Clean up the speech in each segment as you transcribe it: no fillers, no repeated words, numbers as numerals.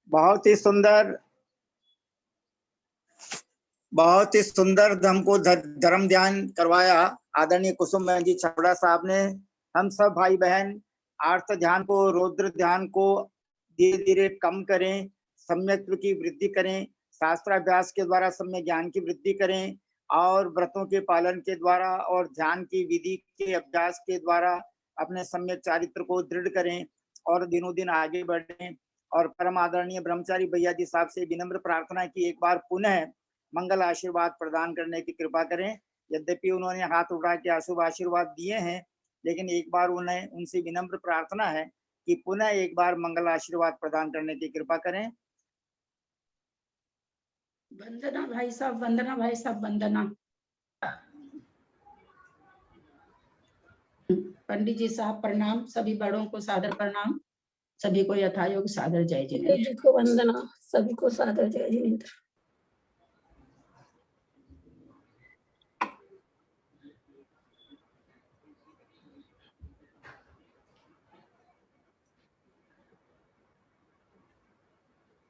बहुत ही सुंदर, बहुत ही सुंदर हमको धर्म ध्यान करवाया आदरणीय कुसुम बहन जी छबड़ा साहब ने। हम सब भाई बहन आर्त ध्यान को, रौद्र ध्यान को धीरे धीरे कम करें, सम्यक्त्व की वृद्धि करें, शास्त्राभ्यास के द्वारा सम्यक ज्ञान की वृद्धि करें और व्रतों के पालन के द्वारा और ध्यान की विधि के अभ्यास के द्वारा अपने सम्यक चारित्र को दृढ़ करें और दिनों दिन आगे बढ़ें। और परम आदरणीय ब्रह्मचारी भैया जी साहब से विनम्र प्रार्थना की एक बार पुनः मंगल आशीर्वाद प्रदान करने की कृपा करें। यद्यपि उन्होंने हाथ उठा के अशुभ आशीर्वाद दिए हैं, लेकिन एक बार उन्हें उनसे विनम्र प्रार्थना है कि पुनः एक बार मंगल आशीर्वाद प्रदान करने की कृपा करें। वंदना भाई साहब, वंदना भाई साहब, वंदना। पंडित जी साहब प्रणाम, सभी बड़ों को सादर प्रणाम, सभी को यथायोग सादर जय जिनेंद्र। को वंदना, सभी को सादर जय जिनेंद्र।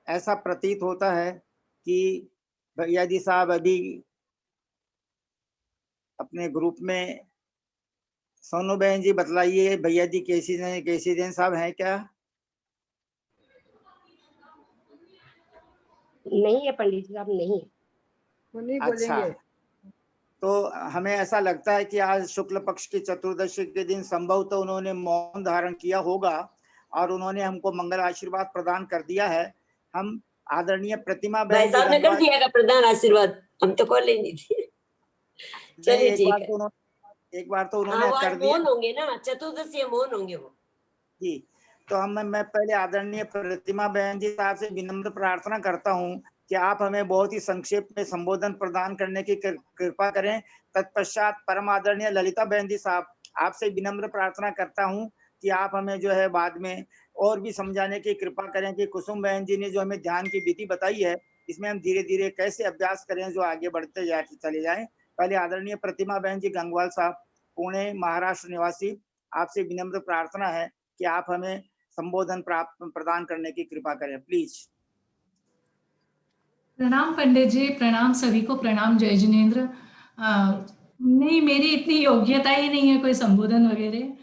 ऐसा प्रतीत होता है कि भैया जी साहब अभी अपने ग्रुप में, सोनू बहन जी बतलाइए भैया जी केसी जैन साहब हैं क्या? नहीं है पंडित जी साहब, नहीं है। अच्छा, तो हमें ऐसा लगता है कि आज शुक्ल पक्ष की चतुर्दशी के दिन संभवतः तो उन्होंने मौन धारण किया होगा और उन्होंने हमको मंगल आशीर्वाद प्रदान कर दिया है। हम आदरणीय प्रतिमा बहन साहब ने कर दिया का प्रदान आशीर्वाद, हम तो कर लेंगे। चलिए ठीक है। एक बार तो उन्होंने कर दिया। मौन होंगे ना, चतुर्दशी मौन होंगे वो जी। तो मैं पहले आदरणीय प्रतिमा बहन जी साहब से विनम्र प्रार्थना करता हूँ कि आप हमें बहुत ही संक्षेप में संबोधन प्रदान करने की कृपा करें। तत्पश्चात परम आदरणीय ललिता बहन जी साहब, आपसे विनम्र प्रार्थना करता हूँ कि आप हमें जो है बाद में और भी समझाने की कृपा करें कि कुसुम बहन जी ने जो हमें ध्यान की विधि बताई है, इसमें हम धीरे धीरे कैसे अभ्यास करें जो आगे बढ़ते चले जाए। पहले आदरणीय प्रतिमा बहन जी गंगवाल साहब, पुणे महाराष्ट्र निवासी, आपसे विनम्र प्रार्थना है कि आप हमें संबोधन प्रदान करने की कृपा करें, प्लीज। प्रणाम पंडित जी, प्रणाम सभी को, प्रणाम जय जिनेंद्र। नहीं, मेरी इतनी योग्यता ही नहीं है कोई संबोधन वगैरह,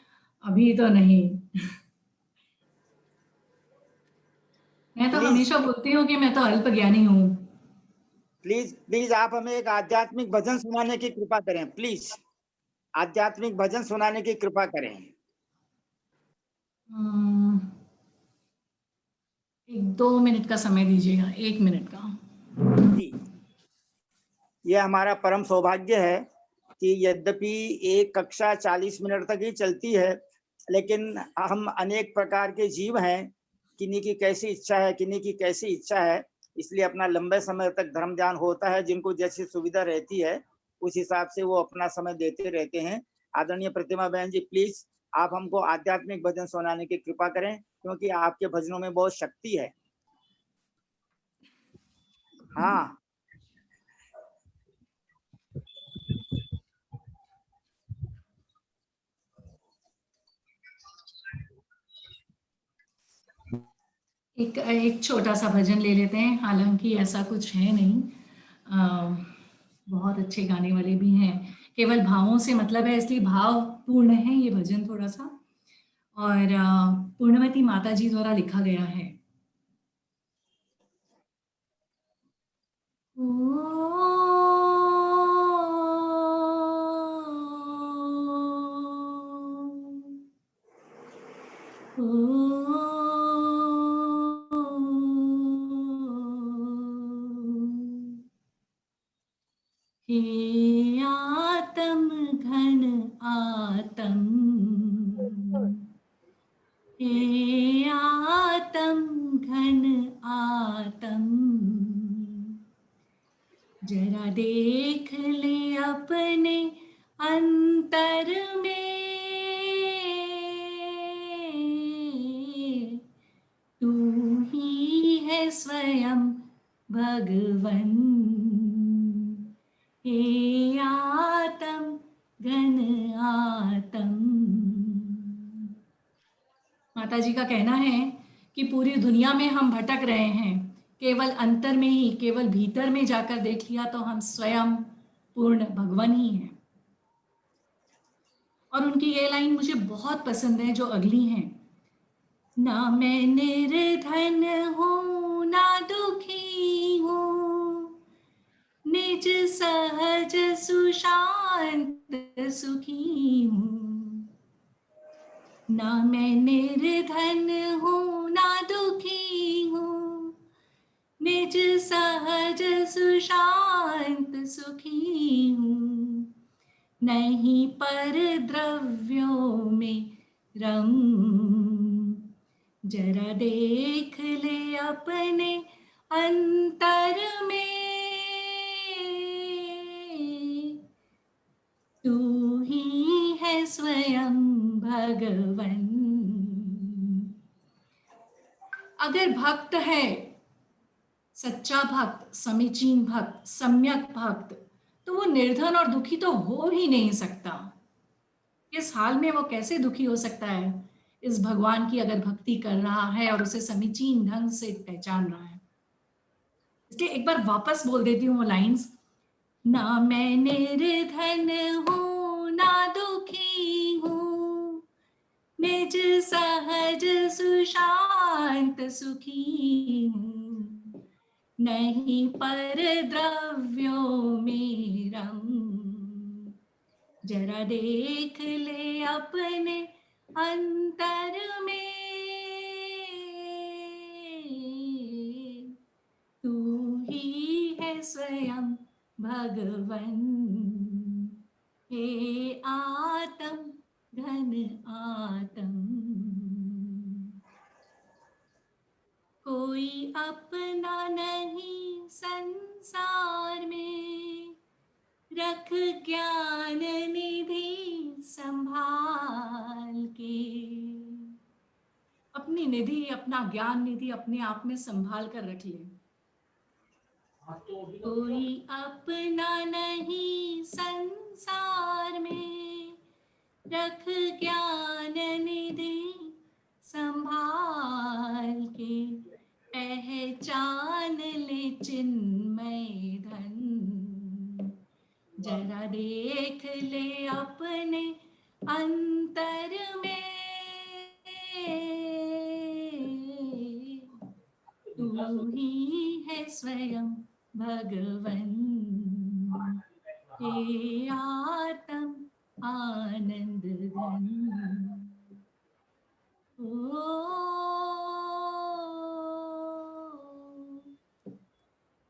अभी तो नहीं। मैं तो हमेशा बोलती हूँ कि मैं तो अल्प ज्ञानी हूँ। प्लीज आप हमें एक आध्यात्मिक भजन सुनाने की कृपा करें, प्लीज आध्यात्मिक भजन सुनाने की कृपा करें। 1-2 मिनट का समय दीजिएगा, 1 मिनट का। जी, यह हमारा परम सौभाग्य है कि यद्यपि एक कक्षा 40 मिनट तक ही चलती है, लेकिन हम अनेक प्रकार के जीव हैं, किन्हीं की कैसी इच्छा है, किन्हीं की कैसी इच्छा है, इसलिए अपना लंबे समय तक धर्म ज्ञान होता है। जिनको जैसी सुविधा रहती है उस हिसाब से वो अपना समय देते रहते हैं। आदरणीय प्रतिमा बहन जी, प्लीज आप हमको आध्यात्मिक भजन सुनाने की कृपा करें, क्योंकि आपके भजनों में बहुत शक्ति है। हाँ, एक छोटा सा भजन ले लेते हैं, हालांकि ऐसा कुछ है नहीं, बहुत अच्छे गाने वाले भी हैं, केवल भावों से मतलब है, इसलिए भाव पूर्ण है ये भजन थोड़ा सा, और पूर्णवती माता जी द्वारा लिखा गया है। हे आत्म घन आत्म, हे आत्म घन आत्म, जरा देख ले अपने अंतर में, तू ही है स्वयं भगवन, हे आत्म घन आत्म। माता जी का कहना है कि पूरी दुनिया में हम भटक रहे हैं, केवल अंतर में ही, केवल भीतर में जाकर देख लिया तो हम स्वयं पूर्ण भगवान ही हैं। और उनकी ये लाइन मुझे बहुत पसंद है जो अगली हैं, ना मैं निर्धन हूँ ना दुखी हूँ, निज सहज सुशांत सुखी हूँ। ना मैं निर्धन हूँ ना दुखी हूँ, निज सहज सुशांत सुखी हूँ। नहीं पर द्रव्यों में रंग, जरा देख ले अपने अंतर में, तू ही है स्वयं भगवन। अगर भक्त है, सच्चा भक्त, समीचीन भक्त, सम्यक भक्त, तो वो निर्धन और दुखी तो हो ही नहीं सकता। इस हाल में वो कैसे दुखी हो सकता है? इस भगवान की अगर भक्ति कर रहा है और उसे समीचीन ढंग से पहचान रहा है। इसलिए एक बार वापस बोल देती हूँ वो लाइंस, ना मैं निर्धन हूँ ना दुखी हूँ, निज सहज सुशांत सुखी हूँ। नहीं पर द्रव्यों में रंग, जरा देख ले अपने अंतर में, तू ही है स्वयं भगवन। हे आत्म घन आत्म, कोई अपना नहीं संसार में, रख ज्ञान निधि संभाल के। अपनी निधि, अपना ज्ञान निधि अपने आप में संभाल कर रख ले। कोई अपना नहीं संसार में, रख ज्ञान निधि संभाल के। पहचान ले चिन्मय धन, जरा देख ले अपने अंतर में, तू ही है स्वयं भगवन। हे आत्म आनंद घन,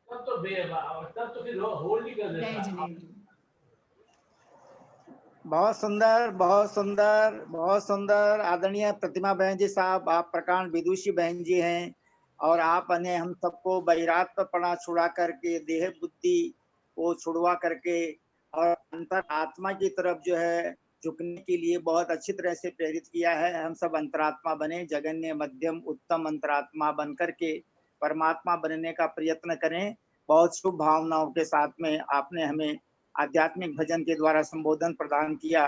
तब तो फिर होल्ड ही कर देता। जय जिनेंद्र। बहुत सुंदर, बहुत सुंदर, बहुत सुंदर। आदरणीय प्रतिमा बहन जी साहब, आप प्रकांड विदुषी बहन जी हैं और आप ने हम सबको बहिरात्मपना छुड़ा करके, देह बुद्धि को छुड़वा करके और अंतर आत्मा की तरफ जो है झुकने के लिए बहुत अच्छी तरह से प्रेरित किया है। हम सब अंतरात्मा बने, जगन्य मध्यम उत्तम अंतरात्मा बन करके परमात्मा बनने का प्रयत्न करें। बहुत शुभ भावनाओं के साथ में आपने हमें आध्यात्मिक भजन के द्वारा संबोधन प्रदान किया।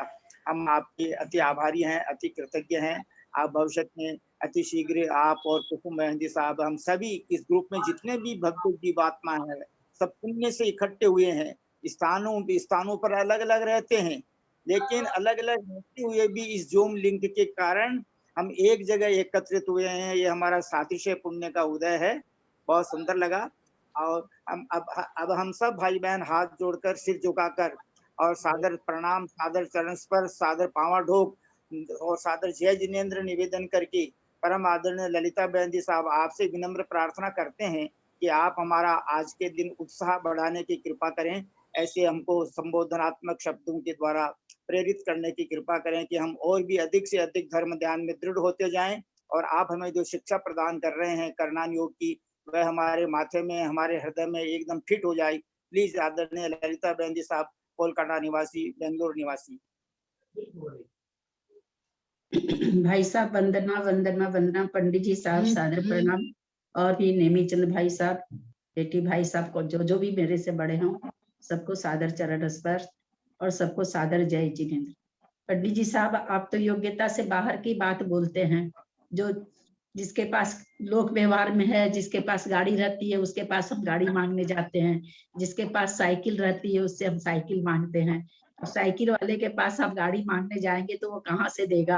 हम आपके अति आभारी हैं, अति कृतज्ञ हैं। आप भविष्य में अति शीघ्र आप और कुसुम बहन जी साहब, हम सभी इस ग्रुप में जितने भी भक्त जीवात्मा है, सब पुण्य से इकट्ठे हुए हैं। स्थानों पर अलग अलग रहते हैं, लेकिन अलग अलग रहते हुए भी इस जूम लिंक के कारण हम एक जगह एकत्रित हुए हैं। ये हमारा सातिशय पुण्य का उदय है। बहुत सुंदर लगा। और हम अब हम सब भाई बहन हाथ जोड़कर, सिर झुकाकर और सादर प्रणाम, सादर चरण स्पर्श, सादर पांव ढोक और सादर जय जिनेंद्र निवेदन करके परम आदरणीय ललिता बहन जी साहब, आपसे विनम्र प्रार्थना करते हैं कि आप हमारा आज के दिन उत्साह बढ़ाने की कृपा करें। ऐसे हमको संबोधनात्मक शब्दों के द्वारा प्रेरित करने की कृपा करें कि हम और भी अधिक से अधिक धर्म ध्यान में दृढ़ होते जाएं। और आप हमें जो शिक्षा प्रदान कर रहे हैं करनान योग की, वह हमारे माथे में, हमारे हृदय में एकदम फिट हो जाए। प्लीज आदरणीय ललिता बहन जी साहब, कोलकाता निवासी, बेंगलोर निवासी। भाई साहब वंदना वंदना वंदना। पंडित जी साहब सादर प्रणाम। और भी नेमीचंद भाई साहब, बेटी भाई साहब को, जो भी मेरे से बड़े हों, सबको सादर चरण स्पर्श और सबको सादर जय जिनेंद्र। पंडित जी साहब, आप तो योग्यता से बाहर की बात बोलते हैं, जो जिसके पास लोक व्यवहार में है, जिसके पास गाड़ी रहती है उसके पास हम गाड़ी मांगने जाते हैं, जिसके पास साइकिल रहती है उससे हम साइकिल मांगते हैं। साइकिल वाले के पास आप गाड़ी मांगने जाएंगे तो वो कहाँ से देगा?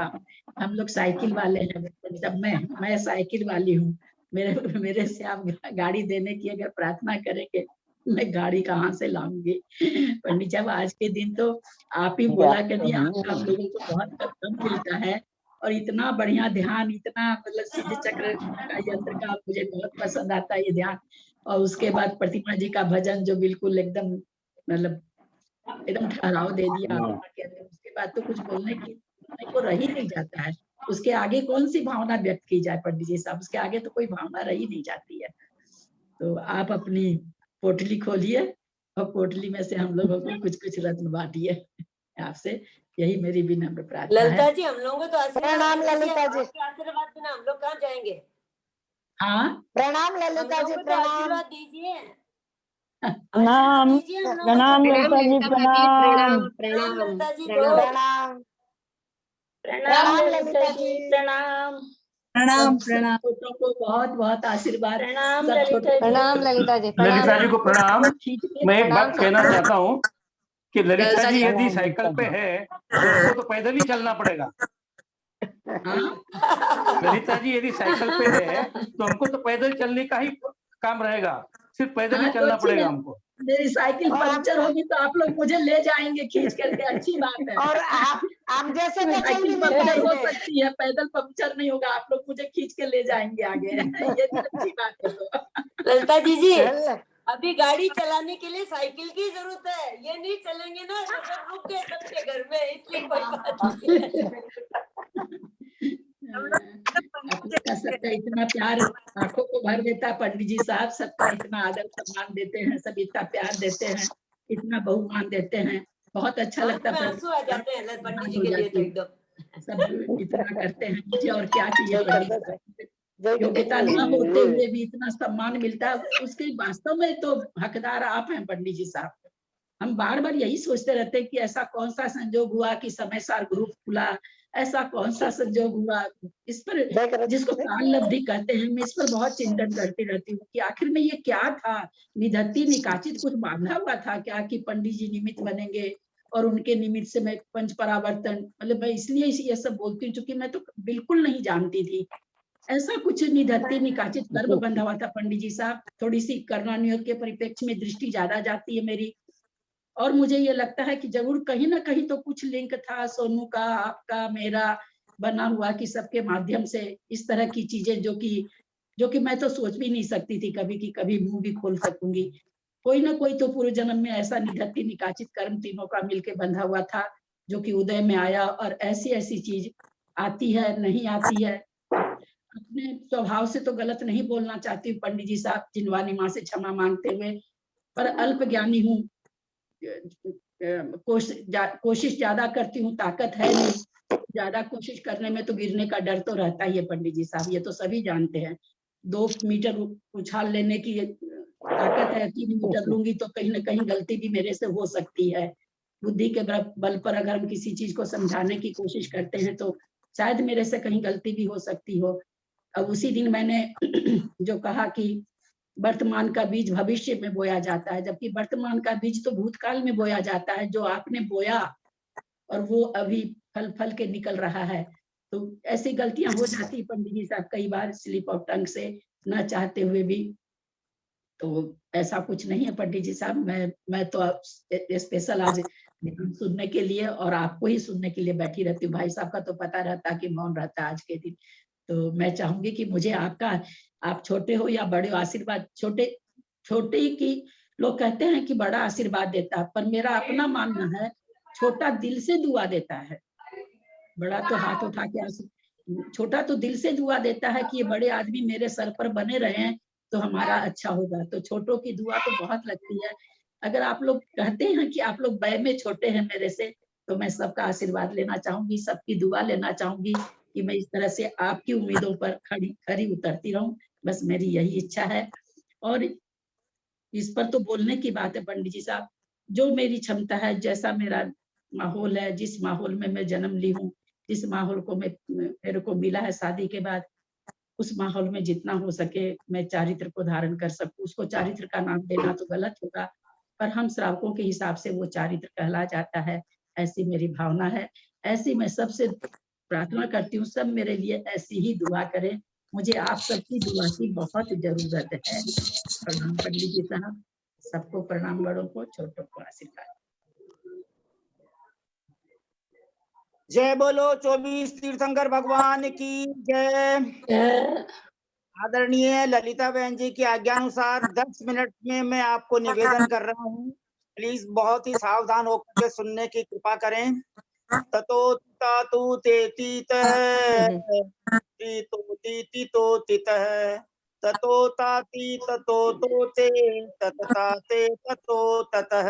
हम लोग साइकिल वाले हैं, जब मैं साइकिल वाली हूँ, मेरे मेरे से आप गाड़ी देने की अगर प्रार्थना करेंगे, मैं गाड़ी कहाँ से लाऊंगी? पंडित साहब आज के दिन तो आप ही बोला कि नहीं, आप लोगों को बहुत कम मिलता है, और इतना बढ़िया ध्यान, इतना मतलब सिद्ध चक्र का यंत्र का मुझे बहुत पसंद आता है ये ध्यान। और उसके बाद प्रतिमा जी का भजन जो बिल्कुल एकदम मतलब एकदम ठहराव दे दिया आपके अंदर। उसके बाद तो कुछ बोलने को रह ही नहीं जाता है। उसके आगे कौन सी भावना व्यक्त की जाए पंडित जी साहब? उसके आगे तो कोई भावना रह ही नहीं जाती है। तो आप अपनी पोटली खोलिए और पोटली में से हम लोगों को कुछ कुछ रत्न बांटिए। आपसे यही मेरी विनम्र प्रार्थना है। ललिता जी, हम लोगों को तो प्रणाम आशीर्वाद ललिता जी। आपके आशीर्वाद बिना हम लोग कहाँ जाएंगे? हाँ प्रणाम हम ललिता जी, लोगों को तो प्रणाम। आशीर्वाद दीजिए, प्रणाम आशीर्वाद दीजिए हम लोगों को। प्रणाम ललिता जी, प्रणाम प्रणाम ललिता जी, प्रणाम दो प्रणाम प्रणाम ललिता जी, प्रणाम। प्रणाम सब प्रणाम छोटों को बहुत बहुत आशीर्वाद। प्रणाम सब ललिता छोटों जी। प्रणाम ललिता जी, ललिता जी प्रणाम। को प्रणाम। खींच के मैं एक बात कहना प्रणाम। चाहता हूँ कि ललिता जी यदि प्रणाम साइकिल पे ललिता है तो उनको तो पैदल ही चलना पड़ेगा। हाँ ललिता जी यदि साइकिल पे है तो हमको तो पैदल चलने का ही काम रहेगा, सिर्फ पैदल ही हाँ, तो चलना अच्छी पड़ेगा है। हमको। मेरी साइकिल और पंक्चर होगी तो आप लोग मुझे ले जाएंगे खींच करके, अच्छी बात है। और आप जैसे तो चल साइकिल भी नहीं पंक्चर हो पाएंगे। सकती है, पैदल पंक्चर नहीं होगा। आप लोग मुझे खींच के ले जाएंगे आगे। ये भी अच्छी बात है। तो ललिता जी अभी गाड़ी चलाने के लिए साइकिल की जरूरत है, ये नहीं चलेंगे ना तो सब रुक गए सबके घर में, इसलिए कोई बात नहीं है। आप लोग का सबका इतना प्यार आंखों को भर देता है। पंडित जी साहब सबका इतना आदर सम्मान देते हैं, सब इतना प्यार देते हैं, इतना बहुमान देते हैं, बहुत अच्छा लगता है। आंसू आ जाते हैं पंडित जी हो के लिए तो जाती है। एकदम। सब इतना करते हैं मुझे, और क्या चाहिए पंडित साहब? योग्यता न होते हुए भी इतना सम्मान मिलता है, उसके वास्तव में तो हकदार आप हैं पंडित जी साहब। हम बार बार यही सोचते रहते हैं कि ऐसा कौन सा संजोग हुआ कि समय सार ग्रुप खुला, ऐसा कौन सा संजोग हुआ इस पर, जिसको काल लब्धि कहते हैं। मैं इस पर बहुत चिंतन करती रहती हूँ कि आखिर में ये क्या था? निधत्ती निकाचित कुछ बांधा हुआ था क्या कि पंडित जी निमित्त बनेंगे और उनके निमित्त से मैं पंच परावर्तन, मतलब मैं इसलिए ये सब बोलती हूँ क्योंकि मैं तो बिल्कुल नहीं जानती थी। ऐसा कुछ निधत्ती निकाचित गर्भ बंधा हुआ था पंडित जी साहब। थोड़ी सी करुणा नियोग के परिप्रेक्ष्य में दृष्टि ज्यादा जाती है मेरी, और मुझे ये लगता है कि जरूर कहीं ना कहीं तो कुछ लिंक था सोनू का, आपका, मेरा बना हुआ, कि सबके माध्यम से इस तरह की चीजें जो कि मैं तो सोच भी नहीं सकती थी कभी कि कभी मुंह भी खोल सकूंगी। कोई ना कोई तो पूर्व जन्म में ऐसा निधत्ती निकाचित कर्म तीनों का मिलके बंधा हुआ था जो कि उदय में आया, और ऐसी ऐसी चीज आती है नहीं आती है। अपने स्वभाव से तो गलत नहीं बोलना चाहती हूँ पंडित जी साहब, जिनवानी माँ से क्षमा मांगते हुए, पर अल्प ज्ञानी हूँ। कोशिश ज्यादा करती हूँ, ताकत है नहीं। ज्यादा कोशिश करने में तो गिरने का डर तो रहता ही है पंडित जी साहब, ये तो सभी जानते हैं। 2 मीटर उछाल लेने की ताकत है, 3 मीटर लूंगी तो कहीं ना कहीं गलती भी मेरे से हो सकती है। बुद्धि के बल पर अगर हम किसी चीज को समझाने की कोशिश करते हैं तो शायद मेरे से कहीं गलती भी हो सकती हो। अब उसी दिन मैंने जो कहा कि वर्तमान का बीज भविष्य में बोया जाता है, जबकि वर्तमान का बीज तो भूतकाल में बोया जाता है, जो आपने बोया और वो अभी फल के निकल रहा है। तो ऐसी गलतियां हो जाती पंडित जी साहब कई बार, स्लिप ऑफ टंग से, न चाहते हुए भी। तो ऐसा कुछ नहीं है पंडित जी साहब, मैं तो स्पेशल आज सुनने के लिए और आपको ही सुनने के लिए बैठी रहती हूँ। भाई साहब का तो पता रहता कि मौन रहता आज के दिन। तो मैं चाहूंगी कि मुझे आपका, आप छोटे हो या बड़े हो, आशीर्वाद छोटे की लोग कहते हैं कि बड़ा आशीर्वाद देता है, पर मेरा अपना मानना है छोटा दिल से दुआ देता है। बड़ा तो हाथ उठा के, छोटा तो दिल से दुआ देता है कि ये बड़े आदमी मेरे सर पर बने रहे तो हमारा अच्छा होगा। तो छोटों की दुआ तो बहुत लगती है। अगर आप लोग कहते हैं कि आप लोग वय में छोटे हैं मेरे से, तो मैं सबका आशीर्वाद लेना चाहूंगी, सबकी दुआ लेना चाहूंगी कि मैं इस तरह से आपकी उम्मीदों पर खरी उतरती रहूं। बस मेरी यही इच्छा है। और इस पर तो बोलने की बात है पंडित जी साहब, जो मेरी क्षमता है, जैसा मेरा माहौल है, जिस माहौल में मैं जन्म ली हूँ, जिस माहौल को मेरे को मिला है शादी के बाद, उस माहौल में जितना हो सके मैं चारित्र को धारण कर सकूं। उसको चारित्र का नाम देना तो गलत होगा, पर हम श्रावकों के हिसाब से वो चारित्र कहला जाता है, ऐसी मेरी भावना है। ऐसी मैं सबसे प्रार्थना करती हूँ, सब मेरे लिए ऐसी ही दुआ करें। मुझे आप सबकी दुआ की बहुत जरूरत है। प्रणाम पंडित जी साहब, सबको प्रणाम, बड़ों को छोटों को आशीर्वाद। जय बोलो 24 तीर्थंकर भगवान की जय। आदरणीय ललिता बहन जी की आज्ञानुसार 10 मिनट में मैं आपको निवेदन कर रहा हूँ, प्लीज बहुत ही सावधान होकर के सुनने की कृपा करें। ततो तातु तेति तो तितः ततो ताति ततो तो ते ततता ते ततो ततः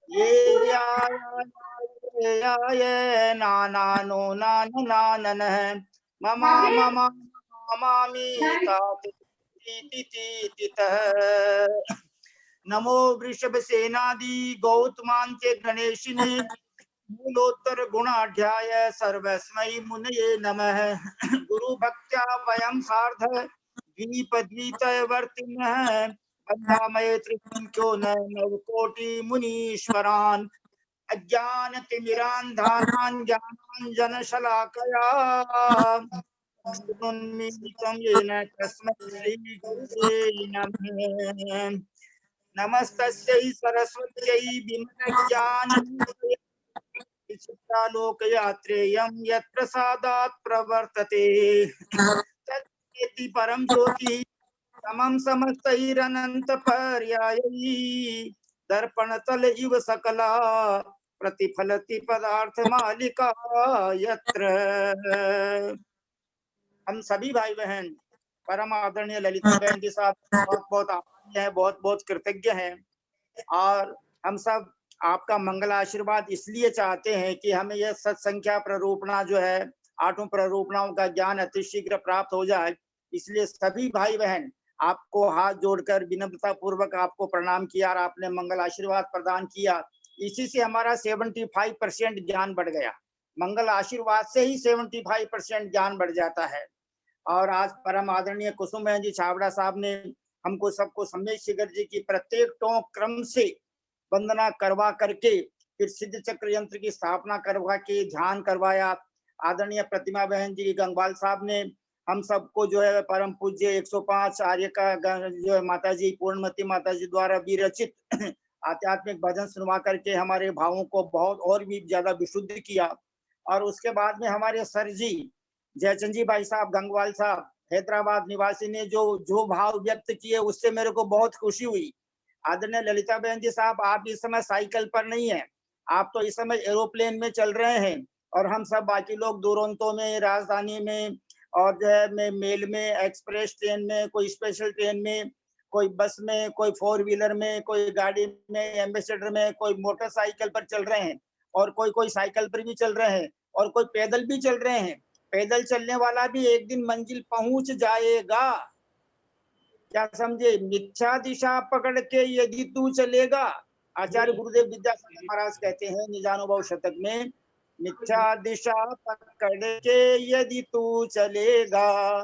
ये याय नानानो नाननः ममा ममा ममामि ताति तितः। नमो वृषभ सेनादि गौतमांत्य गणेशिने मूलोत्तर गुणाढ्याय सर्वस्मै मुनये नमः। गुरु भक्त्या वयं सार्ध द्वीपद्वीतवर्तिनः वन्दामहे त्रिसंख्यो नवकोटि मुनीश्वरान् अज्ञानतिमिरान्धानान् ज्ञानाञ्जनशलाकया उन्मीलितं येन तस्मै श्रीगुरुवे नमः। नमस्तस्यै सरस्वत्यै विमलज्ञानमूर्तये विचित्रालोकयात्रेयं यत्प्रसादात् प्रवर्तते तत्तेति परम ज्योतिः समं समस्तैरनन्तपर्यायैः दर्पणतल इव सकला प्रतिफलति पदार्थ मालिका यत्र। हम सभी भाई बहन परम आदरणीय ललिता बहन के साथ बहुत बहुत आभारी हैं, बहुत बहुत कृतज्ञ हैं, और हम सब आपका मंगल आशीर्वाद इसलिए चाहते हैं कि हमें यह सत्संख्या प्ररूपणा जो है, 8 प्ररूपणाओं का ज्ञान अतिशीघ्र प्राप्त हो जाए। इसलिए सभी भाई बहन आपको हाथ जोड़कर विनम्रता पूर्वक आपको प्रणाम किया और आपने मंगल आशीर्वाद प्रदान किया। इसी से हमारा 75% ज्ञान बढ़ गया। मंगल आशीर्वाद से ही 75% ज्ञान बढ़ जाता है। और आज परम आदरणीय कुसुम बहन जी छाबड़ा साहब ने हमको सबको सम्यक शिखर जी की प्रत्येक टोंक क्रम से वंदना करवा करके फिर सिद्ध चक्र यंत्र की स्थापना करवा के ध्यान करवाया। आदरणीय प्रतिमा बहन जी गंगवाल साहब ने हम सबको जो है परम पूज्य 105 आर्य का जो है माता जी पूर्णमती माता जी द्वारा विरचित आध्यात्मिक भजन सुनवा करके हमारे भावों को बहुत और भी ज्यादा विशुद्ध किया। और उसके बाद में हमारे सर जी जयचंद जी भाई साहब गंगवाल साहब हैदराबाद निवासी ने जो भाव व्यक्त किए उससे मेरे को बहुत खुशी हुई। आदरणीय ललिता बहन जी साहब, आप इस समय साइकिल पर नहीं है, आप तो इस समय एरोप्लेन में चल रहे हैं, और हम सब बाकी लोग दुरंतो में, राजधानी में, और जो है मेल में, एक्सप्रेस ट्रेन में, कोई स्पेशल ट्रेन में, कोई बस में, कोई 4 व्हीलर में, कोई गाड़ी में, एम्बेसडर में, कोई मोटरसाइकिल पर चल रहे हैं, और कोई साइकिल पर भी चल रहे हैं, और कोई पैदल भी चल रहे हैं। पैदल चलने वाला भी एक दिन मंजिल पहुंच जाएगा, क्या समझे? मिथ्या दिशा पकड़ के यदि तू चलेगा, आचार्य गुरुदेव विद्यासागर महाराज कहते हैं निजानुभव शतक में, मिथ्या दिशा पकड़ के यदि तू चलेगा,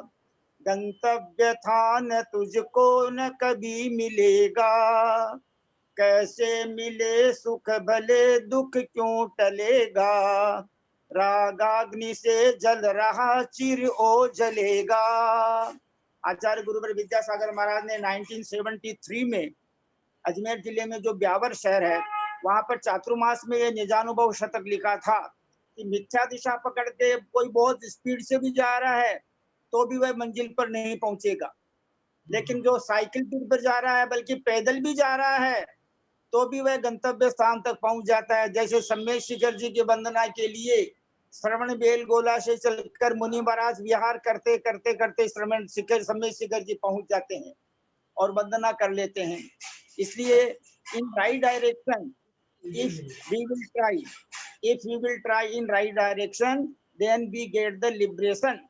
गंतव्य था न तुझको न कभी मिलेगा, कैसे मिले सुख भले दुख क्यों टलेगा, रागाग्नि से जल रहा चिर ओ जलेगा। आचार्य गुरुवर विद्यासागर महाराज ने 1973 में अजमेर जिले में जो ब्यावर शहर है वहां पर चातुर्मास में ये निजानुभव शतक लिखा था कि मिथ्या दिशा पकड़ के कोई बहुत स्पीड से भी जा रहा है तो भी वह मंजिल पर नहीं पहुंचेगा, लेकिन जो साइकिल पर जा रहा है बल्कि पैदल भी जा रहा है तो भी वह गंतव्य स्थान तक पहुंच जाता है। जैसे सम्यक शिखर जी की वंदना के लिए श्रवण बेल गोला से चलकर मुनि महाराज विहार करते करते करते श्रवण शिखर सम्यक शिखर जी पहुंच जाते हैं और वंदना कर लेते हैं। इसलिए in right direction, if we will try in right direction, then we get the liberation,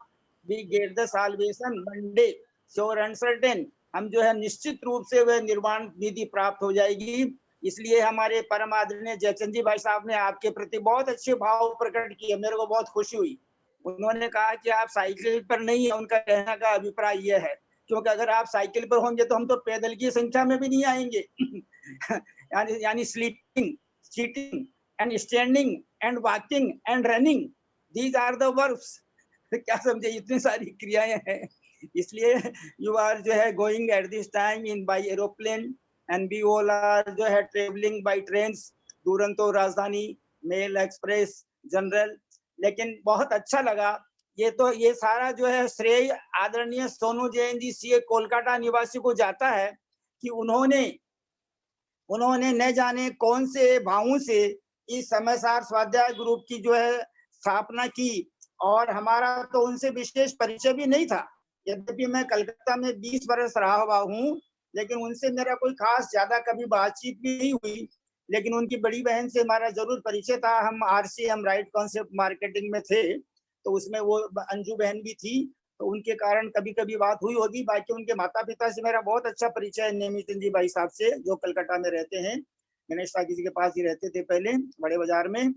we get the salvation one day, sure and certain। हम जो है निश्चित रूप से वह निर्वाण निधि प्राप्त हो जाएगी। इसलिए हमारे परम आदरणीय जयचंद जी भाई साहब ने आपके प्रति बहुत अच्छे भाव प्रकट किए, मेरे को बहुत खुशी हुई। उन्होंने कहा कि आप साइकिल पर नहीं है, उनका कहने का अभिप्राय यह है, क्योंकि अगर आप साइकिल पर होंगे तो हम तो पैदल की संख्या में भी नहीं आएंगे। यानी sleeping, sitting and standing and walking and running, these are the verbs. क्या समझे, इतनी सारी क्रियाएं हैं। इसलिए यू आर जो है going at this time in by aeroplane and we all are जो है ट्रेवलिंग बाय ट्रेन्स, दुरंतो, राजधानी, मेल एक्सप्रेस, जनरल। लेकिन बहुत अच्छा लगा। ये सारा जो है श्रेय आदरणीय सोनू जैन जी सीए कोलकाता निवासी को जाता है कि उन्होंने न जाने कौन से भावों से इस समयसार स्वाध्याय ग्रुप की जो है स्थापना की, और हमारा तो उनसे विशेष परिचय भी नहीं था। यद्यपि मैं कलकत्ता में 20 वर्ष रहा हुआ हूँ, लेकिन उनसे मेरा कोई खास ज्यादा कभी बातचीत भी नहीं हुई। लेकिन उनकी बड़ी बहन से हमारा जरूर परिचय था। हम RCM राइट कॉन्सेप्ट मार्केटिंग में थे, तो उसमें वो अंजू बहन भी थी, तो उनके कारण कभी कभी बात हुई होगी। बाकी उनके माता पिता से मेरा बहुत अच्छा परिचय है, नेमीचंद जी भाई साहब से, जो कलकत्ता में रहते हैं, गणेश साकी जी के पास ही रहते थे पहले, बड़े बाजार में।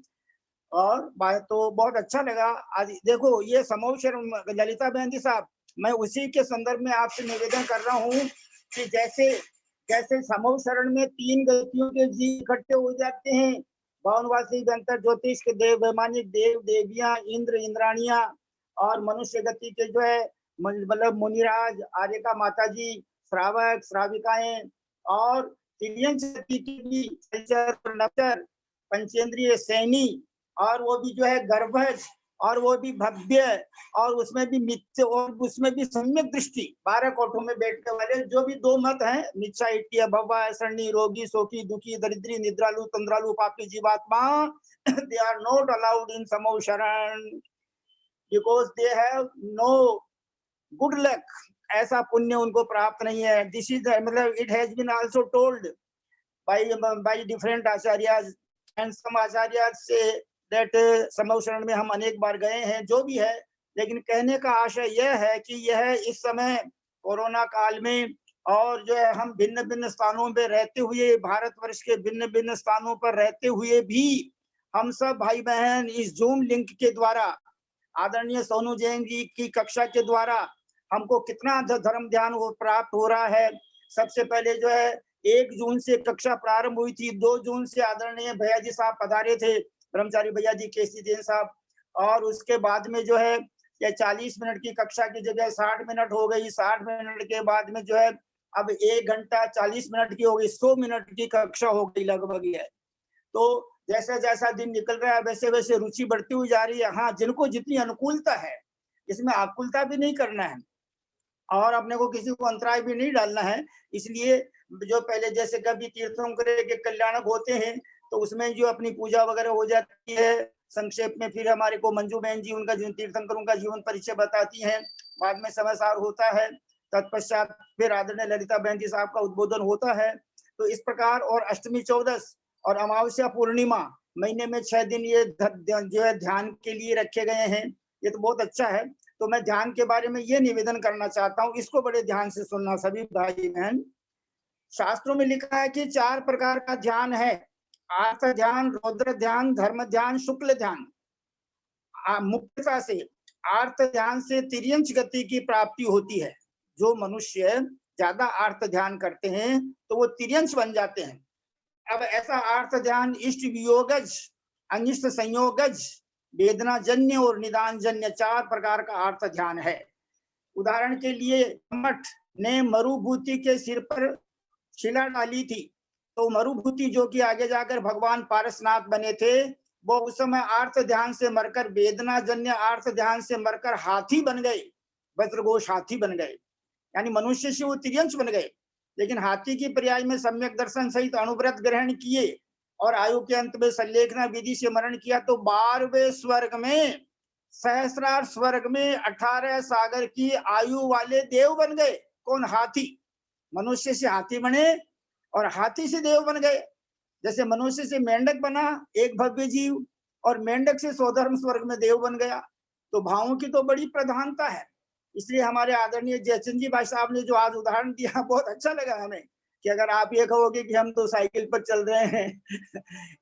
और बात तो बहुत अच्छा लगा। आज देखो ये समूह शरण ललिता बहन जी साहब, मैं उसी के संदर्भ में आपसे निवेदन कर रहा हूँ कि जैसे समूह शरण में 3 गतियों के जीव इकट्ठे हो जाते हैं, भवनवासी व्यंतर ज्योतिष के देव, वैमानिक देव देवियां, इंद्र इंद्राणियां, और मनुष्य गति के जो है मतलब मुनिराज, आर्यका माता जी, श्रावक श्राविकाएं, और तिर्यंच गति की भी नवचर, पंचेंद्रिय सैनी, और वो भी जो है गर्भज, और वो भी भव्य, और उसमें भी मिथ्य, और उसमें भी सम्यक दृष्टि, 12 कोठों में बैठने वाले जो भी 2 मत हैं, मिच्छा इट्टिया भव्वा ऐसणी, रोगी सोखी दुखी दरिद्री निद्रालु तंद्रालु पापी जीवात्मा, they are not allowed in समूह शरण because they have no good luck, ऐसा पुण्य उनको प्राप्त नहीं है। दिस इज मतलब it has been also told by different acharyas and some acharyas say that समूह शरण में हम अनेक बार गए हैं, जो भी है। लेकिन कहने का आशय यह है कि यह इस समय कोरोना काल में, और जो है हम भिन्न भिन्न स्थानों में रहते हुए, भारतवर्ष के भिन्न भिन्न स्थानों पर रहते हुए भी, हम सब भाई बहन इस जूम लिंक के द्वारा, आदरणीय सोनू जैन जी की कक्षा के द्वारा हमको कितना धर्म ध्यान प्राप्त हो रहा है। सबसे पहले जो है 1 जून से कक्षा प्रारंभ हुई थी, 2 जून से आदरणीय भैया जी साहब पधारे थे, ब्रह्मचारी भैया जी, केसी जैन साहब, और उसके बाद में जो है ये 40 मिनट की कक्षा की जगह 60 मिनट हो गई, 60 मिनट के बाद में जो है अब 1 घंटा 40 मिनट की हो गई, 100 मिनट की कक्षा हो गई लगभग है। तो जैसा जैसा दिन निकल रहा है वैसे वैसे रुचि बढ़ती हुई जा रही है। हाँ, जिनको जितनी अनुकूलता है, इसमें आकुलता भी नहीं करना है, और अपने को किसी को अंतराय भी नहीं डालना है। इसलिए जो पहले जैसे कभी तीर्थंकर के कल्याणक होते हैं, तो उसमें जो अपनी पूजा वगैरह हो जाती है, संक्षेप में फिर हमारे को मंजू बहन जी उनका तीर्थंकरों का जीवन परिचय बताती हैं, बाद में समाचार होता है, तत्पश्चात फिर आदरणीय ललिता बहन जी साहब का उद्बोधन होता है। तो इस प्रकार, और अष्टमी, चौदस और अमावस्या पूर्णिमा, महीने में 6 दिन ये जो है ध्यान के लिए रखे गए हैं। ये तो बहुत अच्छा है। तो मैं ध्यान के बारे में ये निवेदन करना चाहता हूँ, इसको बड़े ध्यान से सुनना सभी भाई बहन। शास्त्रों में लिखा है कि 4 प्रकार का ध्यान है, आर्थ ध्यान, रौद्र ध्यान, धर्म ध्यान, शुक्ल ध्यान। मुख्यता से आर्थ ध्यान से तिर्यंच गति की प्राप्ति होती है। जो मनुष्य ज्यादा आर्थ ध्यान करते हैं तो वो तिर्यंच बन जाते हैं। अब ऐसा आर्थ ध्यान इष्ट वियोगज, अनिष्ट संयोगज, वेदना जन्य और निदान जन्य 4 प्रकार का अर्थ ध्यान है। उदाहरण के लिए मठ ने मरुभूति के सिर पर शिला डाली थी, तो मरुभूति जो कि आगे जाकर भगवान पारसनाथ बने थे, वो उस समय आर्थ ध्यान से मरकर, वेदना जन्य आर्थ ध्यान से मरकर हाथी बन गए, वज्रघोष हाथी बन गए, यानी मनुष्य से वो तिर्यंच बन गए। लेकिन हाथी की पर्याय में सम्यक दर्शन सहित अनुव्रत ग्रहण किए और आयु के अंत में संलेखना विधि से मरण किया, तो 12वें स्वर्ग में, सहस्रार स्वर्ग में 18 सागर की आयु वाले देव बन गए। कौन? हाथी। मनुष्य से हाथी बने और हाथी से देव बन गए। जैसे मनुष्य से मेंढक बना एक भव्य जीव, और मेंढक से स्वधर्म स्वर्ग में देव बन गया। तो भावों की तो बड़ी प्रधानता है। इसलिए हमारे आदरणीय जयचंद जी भाई साहब ने जो आज उदाहरण दिया, बहुत अच्छा लगा हमें कि अगर आप ये कहोगे कि हम तो साइकिल पर चल रहे हैं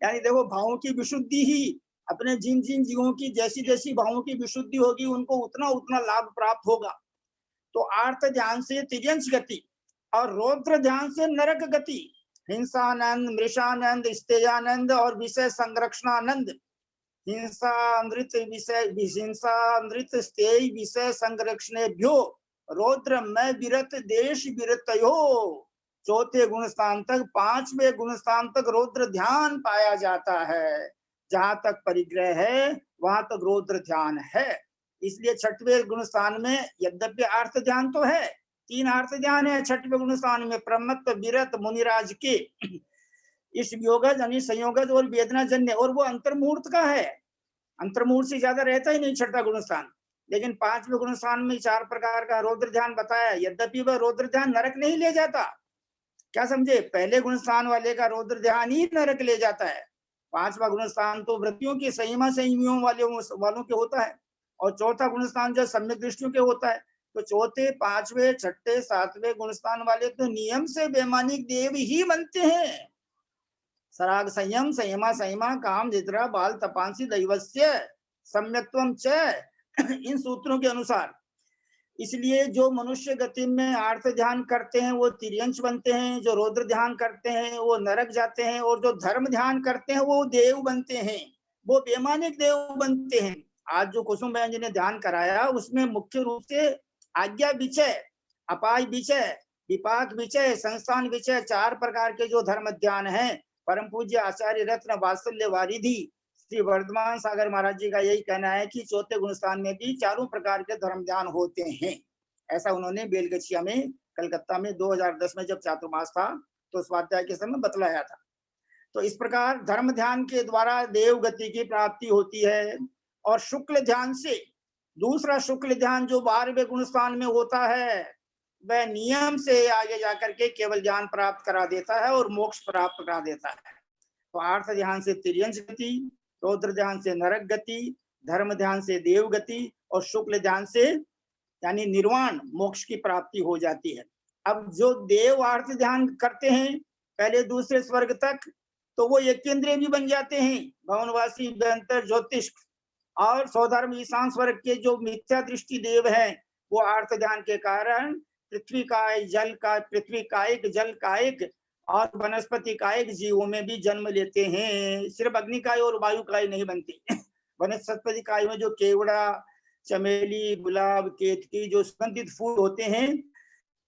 यानी देखो भावों की विशुद्धि ही अपने जिन जिन जीवों की जैसी जैसी भावों की विशुद्धि होगी उनको उतना उतना लाभ प्राप्त होगा। तो आर्त ध्यान से तिर्यंश गति और रौद्र ध्यान से नरक गति, हिंसानंद, मृषानंद, स्तेयानंद और विषय संरक्षणानंद। हिंसा अमृत विषय हिंसा अमृत स्तेय विषय संरक्षणेभ्यो रौद्र में विरत देश विरतयो। चौथे गुण स्थान तक, पांचवें गुण स्थान तक रौद्र ध्यान पाया जाता है। जहां तक परिग्रह है वहां तक रौद्र ध्यान है। इसलिए छठवें गुण स्थान में यद्यपि आर्त ध्यान तो है, 3 आर्त ध्यान है छठवें गुण स्थान में, प्रमत्त, विरत, मुनिराज के, इस वियोगज यानी संयोगज और वेदना जन्य, और वो अंतर्मुहूर्त का है। अंतर्मुहूर्त से ज्यादा रहता ही नहीं छठा गुण स्थान। लेकिन 5वें गुण स्थान में 4 प्रकार का रौद्र ध्यान बताया। यद्यपि वह रौद्र ध्यान नरक नहीं ले जाता, क्या समझे, पहले गुण स्थान वाले का रौद्र ध्यान ही नरक ले जाता है। 5वां गुण स्थान तो वृत्तियों की संयमा संयमियों वालों के होता है, और चौथा गुण स्थान जो सम्यक दृष्टियों के होता है। तो चौथे, 5वें, 6ठे, 7वें गुण स्थान वाले तो नियम से बेमानिक देव ही बनते हैं। सराग संयम, संयमा संयमा, काम निद्रा, बाल तपांसी, दैवस्य सम्यक्त्वम च, इन सूत्रों के अनुसार। इसलिए जो मनुष्य गति में आर्त ध्यान करते हैं वो तिर्यंश बनते हैं, जो रौद्र ध्यान करते हैं वो नरक जाते हैं, और जो धर्म ध्यान करते हैं वो देव बनते हैं, वो बेमानिक देव बनते हैं। आज जो कुसुम बहन जी ने ध्यान कराया उसमें मुख्य रूप से आज्ञा विचय, अपाय विचय, विपाक विचय, संस्थान विचय, 4 प्रकार के जो धर्म ध्यान है। परम पूज्य आचार्य रत्न वात्सल्य वारिधि श्री वर्धमान सागर महाराज जी का यही कहना है कि चौथे गुण स्थान में भी 4 प्रकार के धर्म ध्यान होते हैं। ऐसा उन्होंने बेलगछिया में कलकत्ता में 2010 में जब चातुर्मास था तो स्वाध्याय के समय बतलाया था। तो इस प्रकार धर्म ध्यान के द्वारा देव गति की प्राप्ति होती है। और शुक्ल ध्यान से, दूसरा शुक्ल ध्यान जो 12वें गुण स्थान में होता है वह नियम से आगे जाकर के केवल ज्ञान प्राप्त करा देता है और मोक्ष प्राप्त करा देता है। तो आर्थ ध्यान से तिर्यंश गति, रौद्र ध्यान से नरक गति, धर्म ध्यान से देव गति, और शुक्ल ध्यान से यानी निर्वाण मोक्ष की प्राप्ति हो जाती है। अब जो देव आर्थ ध्यान करते हैं पहले दूसरे स्वर्ग तक, तो वो एकेंद्रिय भी बन जाते हैं, भवनवासी, व्यंतर, ज्योतिष और सौधर्म ईशान स्वर्ग के जो मिथ्या दृष्टि देव हैं वो आर्थ ध्यान के कारण पृथ्वी कायक, जल का, पृथ्वी कायक, जल कायक और वनस्पति कायक जीवों में भी जन्म लेते हैं। सिर्फ अग्नि काय और वायु काय नहीं बनती। वनस्पति काय में जो केवड़ा, चमेली, गुलाब, केतकी जो सुगंधित फूल होते हैं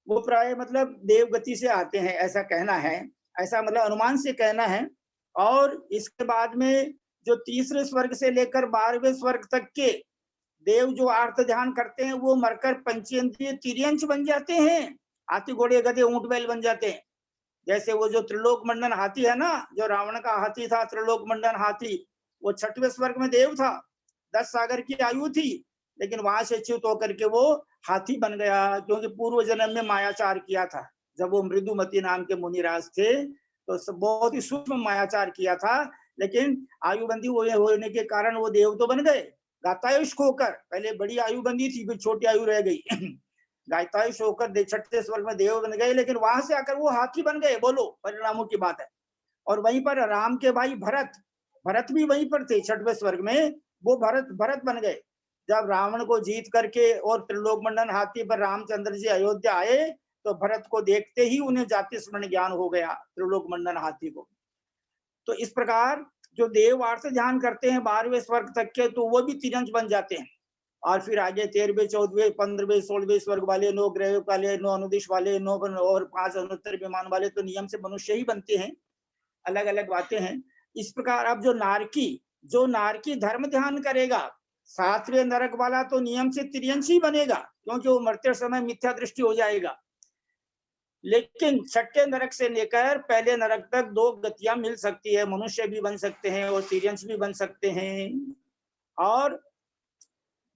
वो प्राय मतलब देव गति से आते हैं, ऐसा कहना है, ऐसा मतलब अनुमान से कहना है। और इसके बाद में जो तीसरे स्वर्ग से लेकर 12वें स्वर्ग तक के देव जो आर्थ ध्यान करते हैं वो मरकर पंचेंद्रिय तिर्यंश बन जाते हैं, हाथी, घोड़े, गधे, ऊंट, बैल बन जाते हैं। जैसे वो जो त्रिलोक मंडन हाथी है ना, जो रावण का हाथी था, त्रिलोक मंडन हाथी, वो 6वें स्वर्ग में देव था, 10 सागर की आयु थी, लेकिन वहां से च्युत होकर के वो हाथी बन गया, क्योंकि पूर्व जन्म में मायाचार किया था। जब वो मृदुमती नाम के मुनिराज थे तो बहुत ही सूक्ष्म मायाचार किया था, लेकिन आयुबंदी होने के कारण वो देव तो बन गए। गातायुष होकर, पहले बड़ी आयु बंदी थी फिर छोटी आयु रह गई। गातायुष होकर 6ठे स्वर्ग में देव बन गए, लेकिन वहां से आकर वो हाथी बन गए। बोलो, परिणामों की बात है। और वहीं पर राम के भाई भरत भी वहीं पर थे 6वें स्वर्ग में, वो भरत बन गए। जब रावण को जीत करके और त्रिलोक मंडन हाथी पर रामचंद्र जी अयोध्या आए तो भरत को देखते ही उन्हें जाति स्मरण ज्ञान हो गया त्रिलोक मंडन हाथी को। तो इस प्रकार जो देव आर्थ ध्यान करते हैं 12वें स्वर्ग तक के, तो वो भी तिर्यंश बन जाते हैं। और फिर आगे 13वें, 14वें, 15वें, 16वें स्वर्ग वाले, 9 ग्रह वाले, 9 अनुदिश वाले, 9 और 5 अनुत्तर विमान वाले तो नियम से मनुष्य ही बनते हैं। अलग अलग बातें हैं। इस प्रकार अब जो नारकी धर्म ध्यान करेगा, 7वें नरक वाला तो नियम से तिर्यंश ही बनेगा, क्योंकि वो मरते समय मिथ्या दृष्टि हो जाएगा। लेकिन 6ठे नरक से लेकर पहले नरक तक 2 गतियां मिल सकती है, मनुष्य भी बन सकते हैं और तिर्यंश भी बन सकते हैं। और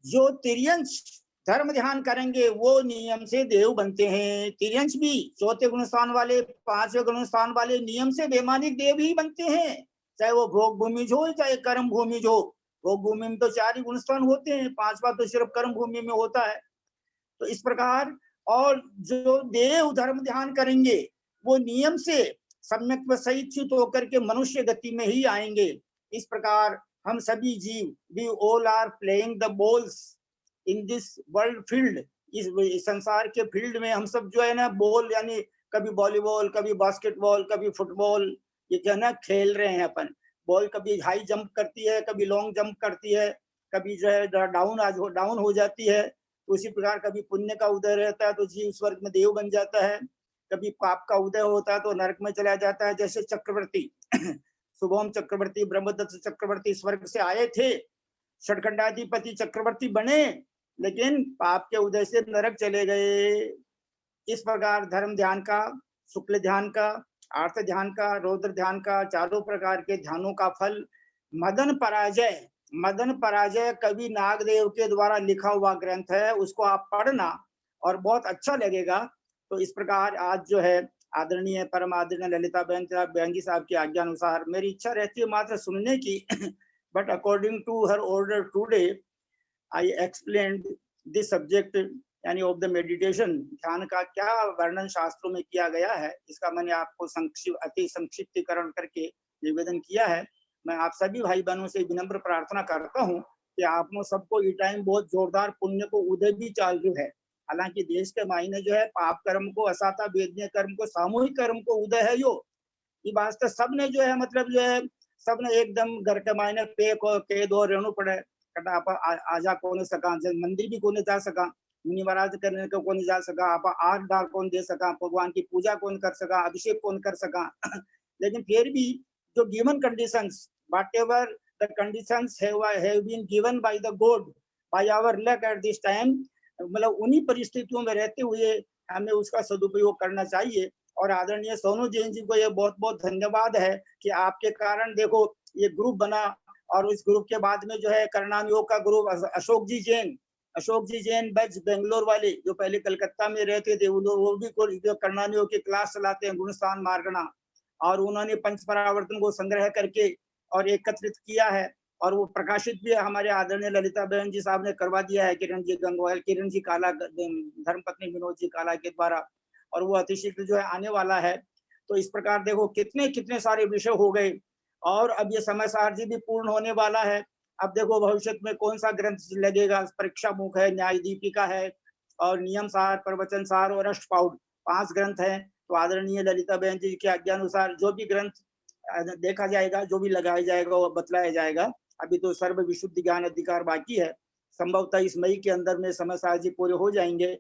जो तिर्यंश धर्म ध्यान करेंगे वो नियम से देव बनते हैं। तिर्यंश भी 4थे गुण स्थान वाले, 5वें गुण स्थान वाले नियम से बेमानिक देव ही बनते हैं, चाहे वो भोग भूमि हो चाहे कर्म भूमि हो। भोग भूमि में तो 4 ही गुण स्थान होते हैं, 5वां तो सिर्फ कर्म भूमि में होता है। तो इस प्रकार और जो देव धर्म ध्यान करेंगे वो नियम से सम्यक व सही च्युत होकर के मनुष्य गति में ही आएंगे। इस प्रकार हम सभी जीव, we all are playing the balls in this world field, इस संसार के फील्ड में हम सब जो है ना बॉल, यानी कभी वॉलीबॉल, कभी बास्केटबॉल, कभी फुटबॉल, ये क्या ना खेल रहे हैं अपन। बॉल कभी हाई जंप करती है, कभी लॉन्ग जंप करती है, कभी जो है डाउन हो जाती है। तो उसी प्रकार कभी पुण्य का उदय रहता है तो जीव स्वर्ग में देव बन जाता है, कभी पाप का उदय होता है तो नरक में चला जाता है। जैसे चक्रवर्ती शुभम चक्रवर्ती, ब्रह्मदत्त चक्रवर्ती स्वर्ग से आए थे, षटखंडाधिपति चक्रवर्ती बने, लेकिन पाप के उदय से नरक चले गए। इस प्रकार धर्म ध्यान का, शुक्ल ध्यान का, आर्थ ध्यान का, रौद्र ध्यान का, चारों प्रकार के ध्यानों का फल मदन पराजय, मदन पराजय कवि नागदेव के द्वारा लिखा हुआ ग्रंथ है, उसको आप पढ़ना और बहुत अच्छा लगेगा। तो इस प्रकार आज जो है आदरणीय परम आदरणीय ललिता बहन जी साहब की आज्ञा अनुसार मेरी इच्छा रहती है मात्र सुनने की, but according to her order today I explained this subject, यानी ऑफ द मेडिटेशन, ध्यान का क्या वर्णन शास्त्रों में किया गया है, इसका मैंने आपको अति संक्षिप्तीकरण करके निवेदन किया है। मैं आप सभी भाई बहनों से विनम्र प्रार्थना करता हूँ कि आप लोग सबको ये टाइम बहुत जोरदार पुण्य को उदय भी चालू है। हालांकि देश के मायने जो है पाप कर्म को, असाता वेदनीय कर्म को, सामूहिक कर्म को उदय है यो, ये वास्ते सबने जो है मतलब जो है सबने एकदम घर के मायने पे को के दो रेणु पड़े कटा आप आजा कौन सका, मंदिर भी कौन जा सका, मुनि महाराज करने को कौन जा सका, आप आग डाल कौन दे सका, भगवान की पूजा कौन कर सका, अभिषेक कौन कर सका। लेकिन फिर भी जो given conditions, whatever the conditions have been given by the God, by our luck at this time, मतलब उन्हीं परिस्थितियों में रहते हुए हमें उसका सदुपयोग करना चाहिए। और आदरणीय सोनू जैन जी को ये बहुत बहुत धन्यवाद है कि आपके कारण देखो ये ग्रुप बना, और इस ग्रुप के बाद में जो है करणान योग का ग्रुप, अशोक जी जैन बज बेंगलोर वाले जो पहले कलकत्ता में रहते थे, वो भी करणान योग की क्लास चलाते हैं, गुणस्थान मार्गना, और उन्होंने पंच परावर्तन को संग्रह करके और एकत्रित किया है, और वो प्रकाशित भी हमारे आदरणीय ललिता बहन जी साहब ने करवा दिया है, किरण जी गंगवाल, किरण जी काला, धर्मपत्नी विनोद जी काला के द्वारा, और वो अतिशीघ्र जो है आने वाला है। तो इस प्रकार देखो कितने कितने सारे विषय हो गए, और अब ये समय सार जी भी पूर्ण होने वाला है। अब देखो भविष्य में कौन सा ग्रंथ लगेगा, परीक्षा मुख है, न्याय दीपिका है, और नियम सार, प्रवचन सार और अष्टपाउड, 5 ग्रंथ हैं। तो आदरणीय ललिता बहन जी के आज्ञा अनुसार जो भी ग्रंथ देखा जाएगा, जो भी लगाया जाएगा वो बतलाया जाएगा। अभी तो सर्व विशुद्ध ज्ञान अधिकार बाकी है, संभवतः इस मई के अंदर में समय सार जी पूरे हो जाएंगे।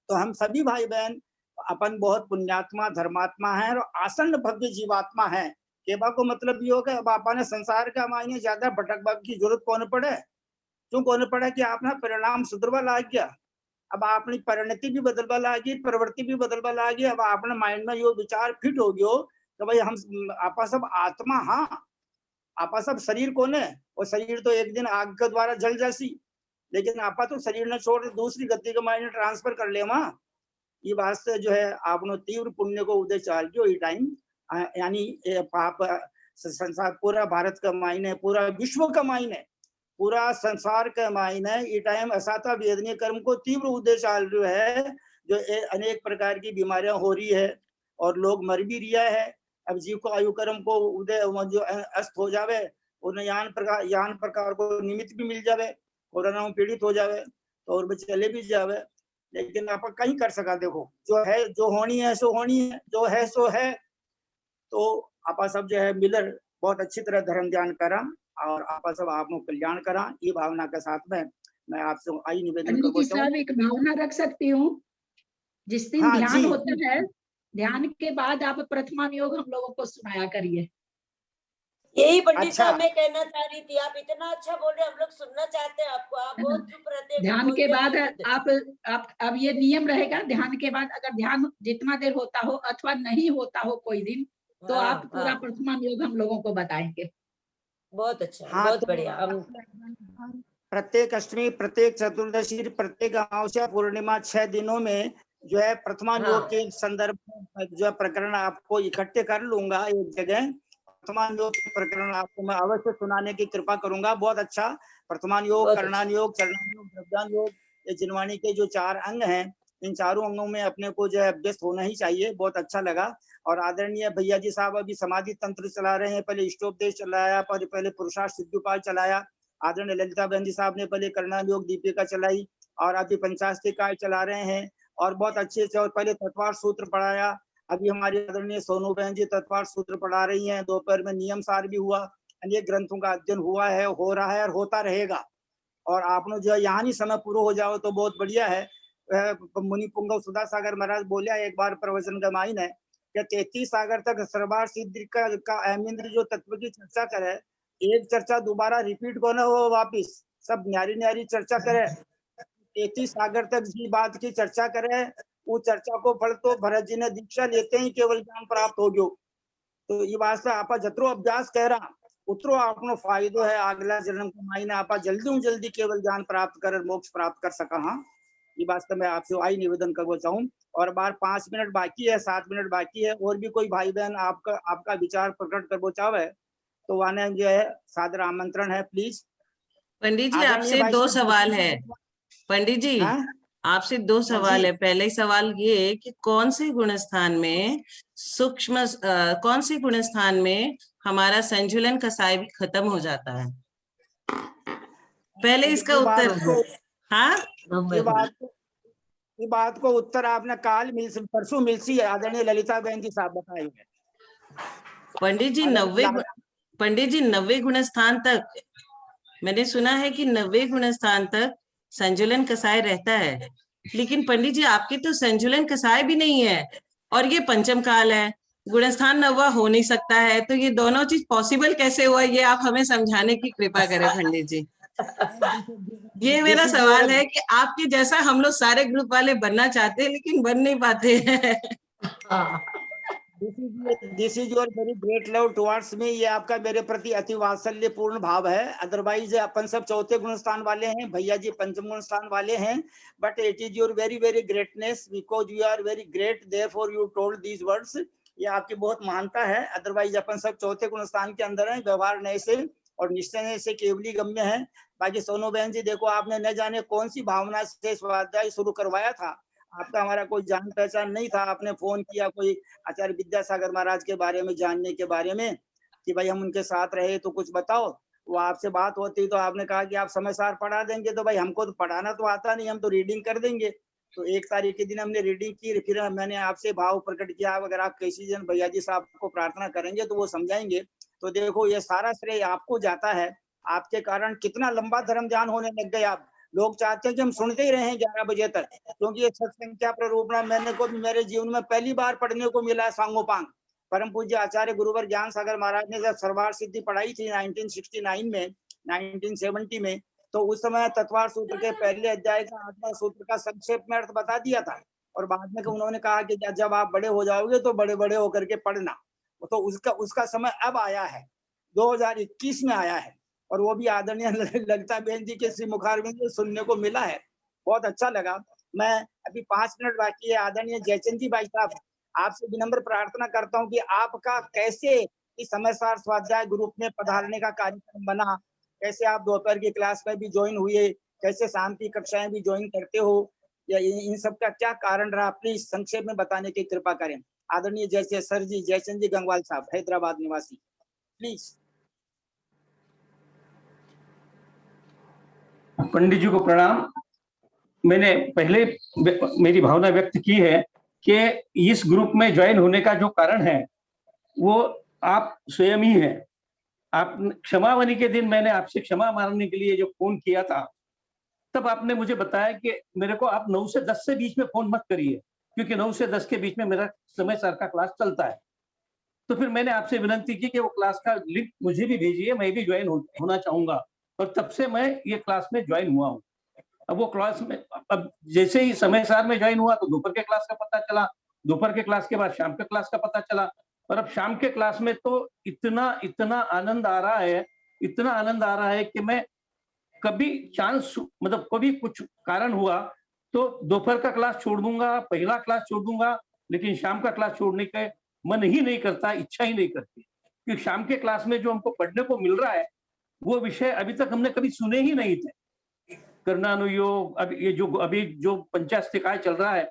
तो हम सभी भाई बहन अपन बहुत पुण्यात्मा धर्मात्मा है और आसन्न भव्य जीवात्मा है। केबा को मतलब ये होगा अब आपने संसार का मायने ज्यादा भटक भटक की जरूरत कौन पड़े, क्यों कौन पड़े कि आपने परिणाम सुधरवा ला गया, अब अपनी परिणति भी बदलवा लागी, प्रवृत्ति भी बदलवा लागी। अब अपने माइंड में यो विचार फिट हो गयो तो भाई हम आपा सब आत्मा, हाँ आपा सब शरीर कौन है, और शरीर तो एक दिन आग के द्वारा जल जासी, लेकिन आपा तो शरीर ने छोड़ दूसरी गति के माइंड ट्रांसफर कर ले वहां। ये वास्ते जो है आपने तीव्र पुण्य को उदय चाल जो ये टाइम, यानी पाप संसार पूरा भारत का मायने, पूरा विश्व का मायने, पूरा संसार का मायने ये टाइम असाता वेदनीय कर्म को तीव्र उदय चाल रहा है, जो अनेक प्रकार की बीमारियां हो रही है और लोग मर भी रिया है। अब जीव को आयु कर्म को उदय जो अस्त हो जावे, उन्हें यान प्रकार को निमित्त भी मिल जावे, कोरोना में पीड़ित हो जावे तो और चले भी जावे, लेकिन आप कहीं कर सका। देखो जो है, जो होनी है सो होनी है, जो है सो है। तो आप सब जो है मिलर बहुत अच्छी तरह धर्म ध्यान करा और आप सब आप कल्याण करा, ये भावना के साथ में मैं आपसे आई निवेदन करता हूँ। एक भावना रख सकती हूँ, जिस दिन हाँ, ध्यान जी। होता है, ध्यान के बाद आप प्रथमा योग हम लोगों को सुनाया करिए। यही पंडित अच्छा। साहब मैं कहना चाह रही थी, आप इतना अच्छा बोल रहे, हम लोग सुनना चाहते हैं आपको, आप बहुत चुप रहते हैं। ध्यान के बाद आप अब ये नियम रहेगा, ध्यान के बाद अगर ध्यान जितना देर होता हो अथवा नहीं होता हो कोई दिन, तो हाँ, आप पूरा प्रथमा योग हम लोगों को बताएंगे। बहुत अच्छा, हाँ, बहुत तो बढ़िया। प्रत्येक अष्टमी, प्रत्येक चतुर्दशी, प्रत्येक अमावस्या, पूर्णिमा 6 दिनों में जो है प्रथमा योग के संदर्भ में जो है प्रकरण आपको इकट्ठे कर लूंगा एक जगह। प्रथमान योग के प्रकरण आपको मैं अवश्य सुनाने की कृपा करूंगा। बहुत अच्छा। प्रथमान योग, करणान योग, चरणान योग, द्रव्यान योग, ये जिनवाणी के जो 4 अंग हैं, इन चारों अंगों में अपने को जो है अभ्यस्त होना ही चाहिए। बहुत अच्छा लगा। और आदरणीय भैया जी साहब अभी समाधि तंत्र चला रहे हैं, पहले इष्टोपदेश चलाया, पहले पुरुषार्थ सिद्धोपाल चलाया, आदरणीय ललिता बहन जी साहब ने पहले करणाम योग दीपिका चलाई, और अभी पंचास्तिकाय चला रहे हैं, और बहुत अच्छे से। और पहले तत्वार सूत्र पढ़ाया, अभी हमारी आदरणीय सोनू बहन जी तत्वार सूत्र पढ़ा रही हैं। दोपहर में नियम सार भी हुआ, अनेक ग्रंथों का अध्ययन हुआ है, हो रहा है और होता रहेगा। और आपने जो यहाँ नहीं समय पूरा हो जाओ तो बहुत बढ़िया है। मुनि पुंगव सुधा सागर महाराज बोलिया एक बार प्रवचन का माइन है कि 33 सागर तक सरबार सिद्धि का अहमिंद्र जो तत्व की चर्चा करे, एक चर्चा दोबारा रिपीट को ना हो, वापिस सब न्यारी न्यारी चर्चा करे, 33 सागर तक जी बात की चर्चा करे। वो चर्चा को फल तो भरत जी ने दीक्षा लेते ही केवल ज्ञान प्राप्त हो गयो। तो ये वास्ते आपा जतरो अभ्यास कह रहा उतरो आपनो फायदो है। अगला जन्म के मायने आपा जल्दी केवल ज्ञान प्राप्त कर मोक्ष प्राप्त कर सका। हाँ, ये वास्ते मैं आपसे आई निवेदन करना चाहूँ। और बार 5 मिनट बाकी है, 7 मिनट बाकी है, और भी कोई भाई बहन आपका विचार प्रकट करना चाहे तो वाने जो है सादर आमंत्रण है, प्लीज। पंडित जी आदरणीय आपसे भाई 2 साहब, सवाल है। पंडित जी हाँ? आपसे 2 सवाल जी। है। पहले सवाल ये कि कौन से गुणस्थान में हमारा संजुलन कसाय भी खत्म हो जाता है? पहले इसका उत्तर। हाँ, ये बात को उत्तर आपने परसों मिलसी है आदरणीय ललिता बहन जी साहब बताए। पंडित जी 90 गुणस्थान तक मैंने सुना है कि 90 गुणस्थान तक संजुलन कसाय रहता है, लेकिन पंडित जी आपके तो संजुलन कसाय भी नहीं है और ये पंचम काल है, गुणस्थान 90 हो नहीं सकता है। तो ये दोनों चीज पॉसिबल कैसे हुआ, ये आप हमें समझाने की कृपा करें पंडित जी। ये मेरा सवाल है कि आपके जैसा हम लोग सारे ग्रुप वाले बनना चाहते हैं लेकिन बन नहीं पाते हैं। This is your very great love towards me. ये आपका मेरे प्रति अति वात्सल्य पूर्ण भाव है। अदरवाइज अपन सब चौथे गुण स्थान वाले हैं, भैया जी पंचम गुण स्थान वाले हैं, but it is your very very greatness because you are very great, therefore you told these words. ये आपकी बहुत महानता है। अदरवाइज अपन सब चौथे गुण स्थान के अंदर है, व्यवहार नए से और निश्चय से केवली गम्य है। बाकी सोनू बहन जी देखो, आपने न जाने कौन सी भावना से स्वाध्याय शुरू करवाया था। आपका हमारा कोई जान पहचान नहीं था, आपने फोन किया कोई आचार्य विद्यासागर महाराज के बारे में जानने के बारे में कि भाई हम उनके साथ रहे तो कुछ बताओ। वो आपसे बात होती तो आपने कहा कि आप समय सार पढ़ा देंगे। तो भाई हमको तो पढ़ाना तो आता नहीं, हम तो रीडिंग कर देंगे। तो 1 तारीख के दिन हमने रीडिंग की, फिर मैंने आपसे भाव प्रकट किया अगर आप किसी दिन भैया जी साहब को प्रार्थना करेंगे तो वो समझाएंगे। तो देखो ये सारा श्रेय आपको जाता है। आपके कारण कितना लंबा धर्म ध्यान होने लग गए। आप लोग चाहते हैं कि हम सुनते ही रहे 11 बजे तक, क्योंकि ये सत्संख्या प्ररूपण मेरे जीवन में पहली बार पढ़ने को मिला है। सांगोपांग परम पूज्य आचार्य गुरुवर ज्ञान सागर महाराज ने जब सरवार सिद्धि पढ़ाई थी 1969 में, 1970 में, तो उस समय तत्वार सूत्र के पहले अध्याय का 8वां सूत्र का संक्षेप में अर्थ बता दिया था। और बाद में उन्होंने कहा कि जब आप बड़े हो जाओगे तो बड़े बड़े होकर के पढ़ना। तो उसका समय अब आया है, 2021 में आया है, और वो भी आदरणीय ललिता बहन जी के श्री मुखारविंद से सुनने को मिला है। बहुत अच्छा लगा। मैं अभी 5 मिनट बाकी है। आदरणीय जयचंद जी भाई साहब, आपसे विनम्र प्रार्थना करता हूँ कि आपका कैसे इस समय सार स्वाध्याय ग्रुप में पधारने का कार्यक्रम बना, कैसे आप दोपहर की क्लास में भी ज्वाइन हुए, कैसे शाम की कक्षाएं भी ज्वाइन करते हो, या इन सब का क्या कारण रहा, प्लीज संक्षेप में बताने की कृपा करें। आदरणीय जैसे सर जी जयचंद जी गंगवाल साहब, हैदराबाद निवासी, प्लीज। पंडित जी को प्रणाम। मैंने पहले मेरी भावना व्यक्त की है कि इस ग्रुप में ज्वाइन होने का जो कारण है वो आप स्वयं ही है। आप क्षमावनी के दिन मैंने आपसे क्षमा मांगने के लिए जो फोन किया था, तब आपने मुझे बताया कि मेरे को आप 9 से 10 से बीच में फोन मत करिए, क्योंकि 9 से 10 के बीच में मेरा समय सार का क्लास चलता है। तो फिर मैंने आपसे विनंती की कि वो क्लास का लिंक मुझे भी भेजिए, मैं भी ज्वाइन होना चाहूंगा, और तब से मैं ये क्लास में ज्वाइन हुआ हूँ। अब वो क्लास में अब जैसे ही समय सार में ज्वाइन हुआ तो दोपहर के क्लास का पता चला, दोपहर के क्लास के बाद शाम के क्लास का पता चला, और अब शाम के क्लास में तो इतना आनंद आ रहा है, इतना आनंद आ रहा है कि मैं कभी चांस मतलब कभी कुछ कारण हुआ तो दोपहर का क्लास छोड़ दूंगा, पहला क्लास छोड़ दूंगा, लेकिन शाम का क्लास छोड़ने का मन ही नहीं करता, इच्छा ही नहीं करती। क्योंकि शाम के क्लास में जो हमको पढ़ने को मिल रहा है वो विषय अभी तक हमने कभी सुने ही नहीं थे। कर्णानुयोग, अब ये जो अभी जो पंचास्तिकाय चल रहा है